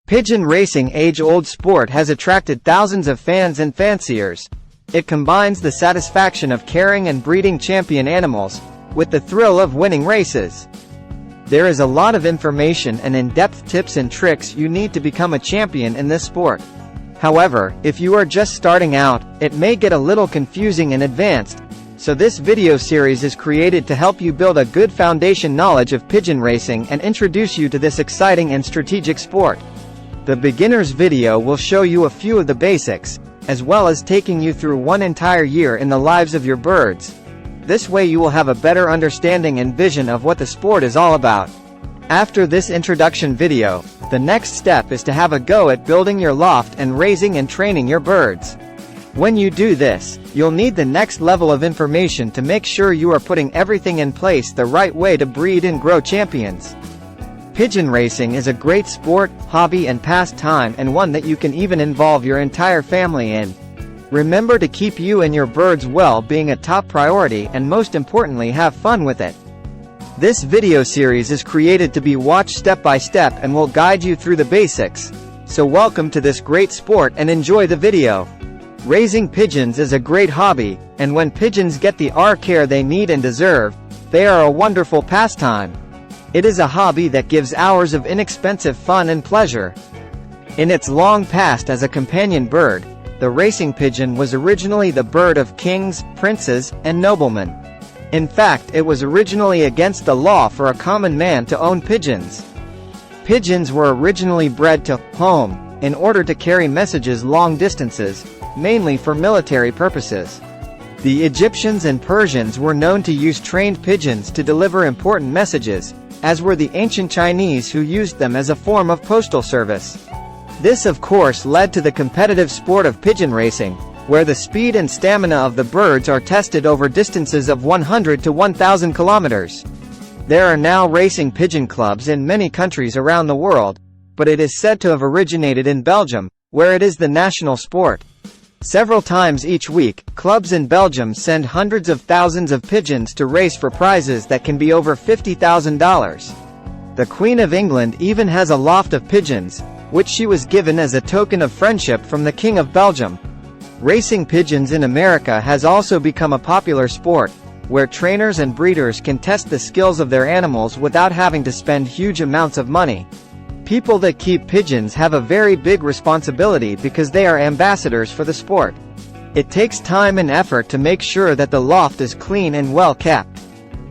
Pigeon racing, age-old sport, has attracted thousands of fans and fanciers. It combines the satisfaction of caring and breeding champion animals with the thrill of winning races. There is a lot of information and in-depth tips and tricks you need to become a champion in this sport. However, if you are just starting out, it may get a little confusing and advanced, so this video series is created to help you build a good foundation knowledge of pigeon racing and introduce you to this exciting and strategic sport. The beginner's video will show you a few of the basics, as well as taking you through one entire year in the lives of your birds. This way you will have a better understanding and vision of what the sport is all about. After this introduction video, the next step is to have a go at building your loft and raising and training your birds. When you do this, you'll need the next level of information to make sure you are putting everything in place the right way to breed and grow champions. Pigeon racing is a great sport, hobby and pastime, and one that you can even involve your entire family in. Remember to keep you and your birds' well-being a top priority, and most importantly, have fun with it. This video series is created to be watched step by step and will guide you through the basics. So welcome to this great sport and enjoy the video. Raising pigeons is a great hobby, and when pigeons get the care they need and deserve, they are a wonderful pastime. It is a hobby that gives hours of inexpensive fun and pleasure. In its long past as a companion bird, the racing pigeon was originally the bird of kings, princes, and noblemen. In fact, it was originally against the law for a common man to own pigeons. Pigeons were originally bred to home in order to carry messages long distances, mainly for military purposes. The Egyptians and Persians were known to use trained pigeons to deliver important messages, as were the ancient Chinese, who used them as a form of postal service. This of course led to the competitive sport of pigeon racing, where the speed and stamina of the birds are tested over distances of 100 to 1,000 kilometers. There are now racing pigeon clubs in many countries around the world, but it is said to have originated in Belgium, where it is the national sport. Several times each week, clubs in Belgium send hundreds of thousands of pigeons to race for prizes that can be over $50,000. The Queen of England even has a loft of pigeons, which she was given as a token of friendship from the King of Belgium. Racing pigeons in America has also become a popular sport, where trainers and breeders can test the skills of their animals without having to spend huge amounts of money. People that keep pigeons have a very big responsibility because they are ambassadors for the sport. It takes time and effort to make sure that the loft is clean and well kept.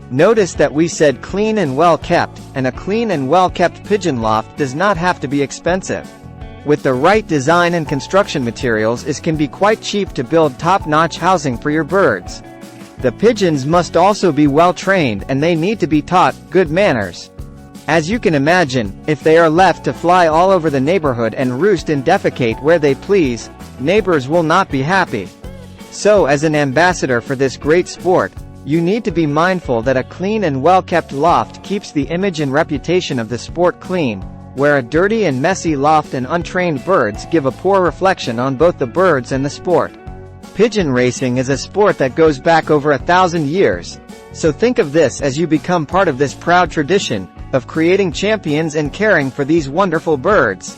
Notice that we said clean and well kept, and a clean and well kept pigeon loft does not have to be expensive. With the right design and construction materials, it can be quite cheap to build top-notch housing for your birds. The pigeons must also be well trained, and they need to be taught good manners. As you can imagine, if they are left to fly all over the neighborhood and roost and defecate where they please, neighbors will not be happy. So as an ambassador for this great sport, you need to be mindful that a clean and well-kept loft keeps the image and reputation of the sport clean, where a dirty and messy loft and untrained birds give a poor reflection on both the birds and the sport. Pigeon racing is a sport that goes back over 1,000 years, so think of this as you become part of this proud tradition of creating champions and caring for these wonderful birds.